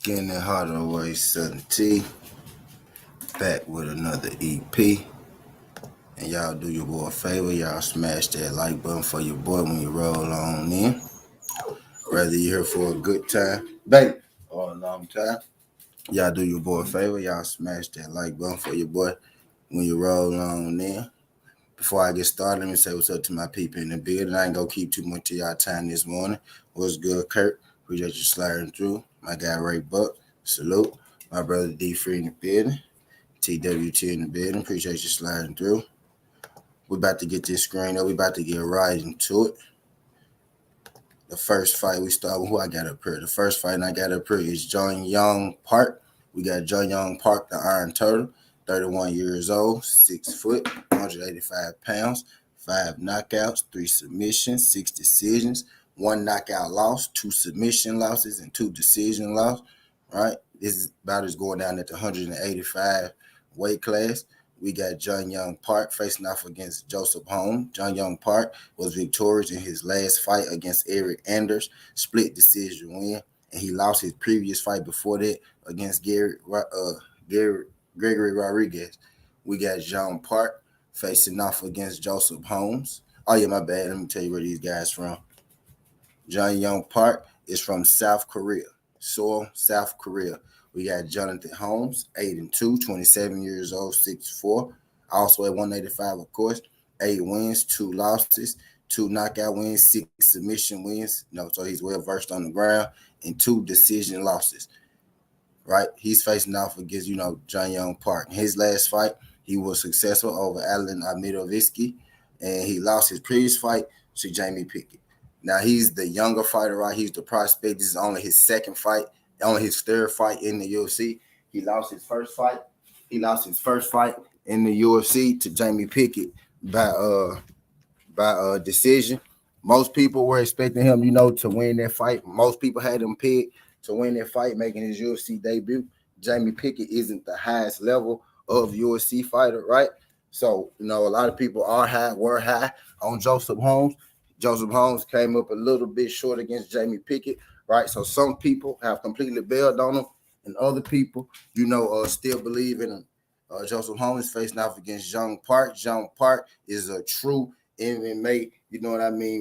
Skin and Heart Away Southern T. Back with another EP. And y'all do your boy a favor. Y'all smash that like button for your boy when you roll on in. Whether you're here for a good time, baby, or a long time. Y'all do your boy a favor. Y'all smash that like button for your boy when you roll on in. Before I get started, let me say what's up to my people in the building. I ain't gonna keep too much of y'all time this morning. What's good, Kurt? Appreciate you sliding through. My guy Ray Buck, salute. My brother D Free in the building. TWT in the building. Appreciate you sliding through. We about to get this screen up. We about to get right into it. The first fight we start with who I got up here. The first fight I got up here is John Young Park. We got John Young Park, the Iron Turtle, 31 years old, 6 foot, 185 pounds, 5 knockouts, 3 submissions, 6 decisions, 1 knockout loss, 2 submission losses, and 2 decision losses. Right? This is about as going down at the 185 weight class. We got John Young Park facing off against Joseph Holmes. John Young Park was victorious in his last fight against Eric Anders, split decision win, and he lost his previous fight before that against Gregory Rodriguez. We got John Park facing off against Joseph Holmes. Oh yeah, my bad. Let me tell you where these guys from. John Young Park is from South Korea, Seoul, South Korea. We got Jonathan Holmes, 8-2, 27 years old, 6'4", also at 185, of course. 8 wins, 2 losses, 2 knockout wins, 6 submission wins. So he's well versed on the ground, and 2 decision losses. Right? He's facing off against, John Young Park. In his last fight, he was successful over Alan Arlovski, and he lost his previous fight to Jamie Pickett. Now he's the younger fighter, right? He's the prospect. This is only his second fight. Only his third fight in the UFC. He lost his first fight. In the UFC to Jamie Pickett by decision. Most people were expecting him, to win that fight. Most people had him pegged to win that fight, making his UFC debut. Jamie Pickett isn't the highest level of UFC fighter, right? So, a lot of people were high on Joseph Holmes. Joseph Holmes came up a little bit short against Jamie Pickett. Right, so some people have completely bailed on him, and other people, still believe in him. Joseph Holmes facing off against John Park. John Park is a true MMA,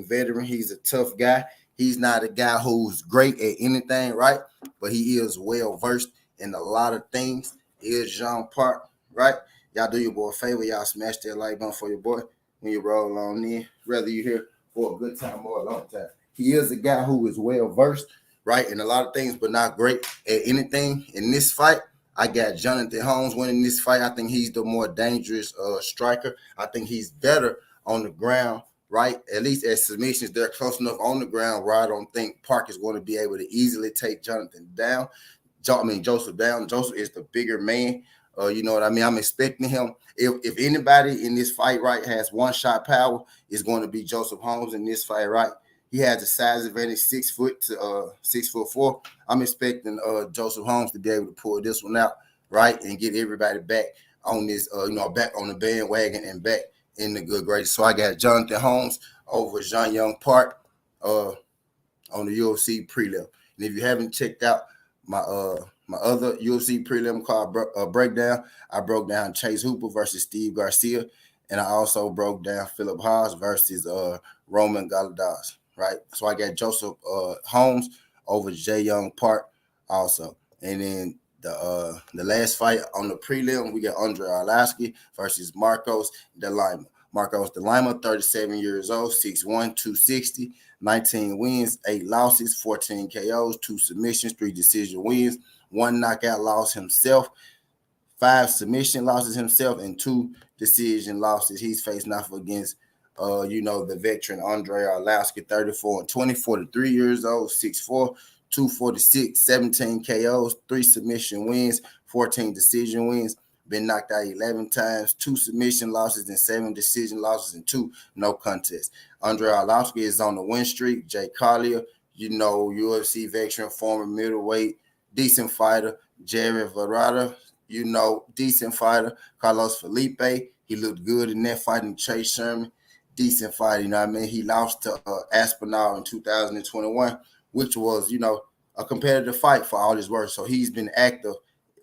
veteran. He's a tough guy. He's not a guy who's great at anything, right? But he is well versed in a lot of things. He is John Park, right? Y'all do your boy a favor. Y'all smash that like button for your boy when you roll on in, whether you're here for a good time or a long time. He is a guy who is well versed, right, in a lot of things, but not great at anything. In this fight, I got Jonathan Holmes winning this fight. I think he's the more dangerous striker. I think he's better on the ground, right? At least at submissions, they're close enough on the ground where I don't think Park is going to be able to easily take Joseph down. Joseph is the bigger man. You know what I mean? I'm expecting him. If anybody in this fight, right, has one-shot power, it's going to be Joseph Holmes in this fight, right? He has the size advantage, 6 foot to 6'4". I'm expecting Joseph Holmes to be able to pull this one out, right, and get everybody back on this, back on the bandwagon and back in the good graces. So I got Jonathan Holmes over John Young Park on the UFC prelim. And if you haven't checked out my other UFC prelim called Breakdown, I broke down Chase Hooper versus Steve Garcia, and I also broke down Philip Haas versus Roman Galadas. Right, so I got Joseph Holmes over Jay Young Park also, and then the last fight on the prelim we got Andre Arlovski versus Marcos de Lima. Marcos de Lima, 37 years old, 6'1", 260, 19 wins, 8 losses, 14 KOs, 2 submissions, 3 decision wins, 1 knockout loss himself, 5 submission losses himself, and 2 decision losses. He's facing off against the veteran Andre Arlovski, 34-20, 43 years old, 6'4", 246, 17 KOs, 3 submission wins, 14 decision wins, been knocked out 11 times, 2 submission losses and 7 decision losses and 2 no contests. Andre Arlovski is on the win streak. Jay Collier, UFC veteran, former middleweight, decent fighter. Jared Verrata, decent fighter. Carlos Felipe, he looked good in that fight. And Chase Sherman, decent fight, He lost to Aspinall in 2021, which was, a competitive fight for all his work. So he's been active,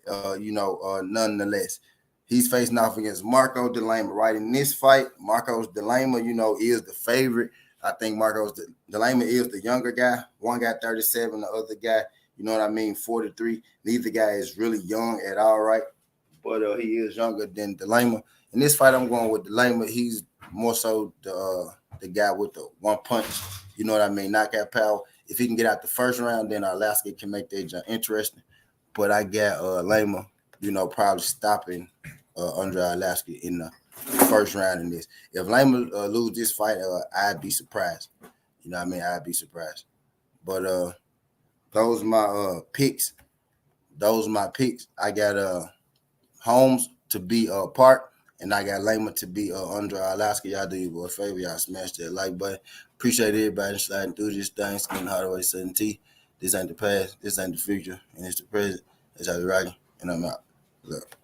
nonetheless. He's facing off against Marco De Lima. Right in this fight, Marcos De Lima, is the favorite. I think Marcos De Lima is the younger guy. One guy 37, the other guy, 43. Neither guy is really young at all, right? But he is younger than De Lima. In this fight, I'm going with De Lima. He's more so the guy with the one punch, knockout power. If he can get out the first round, then Arlovski can make that jump interesting. But I got Lima, probably stopping Andre Arlovski in the first round in this. If Lima lose this fight, I'd be surprised. I'd be surprised. But those are my picks. Those are my picks. I got Holmes to be Park, and I got Lima to be Andre Arlovski. Y'all do your boy a favor. Y'all smash that like button. Appreciate everybody sliding through this thing. Skin Hardaway 7T. This ain't the past. This ain't the future. And it's the present. That's how we rocking. And I'm out. Look.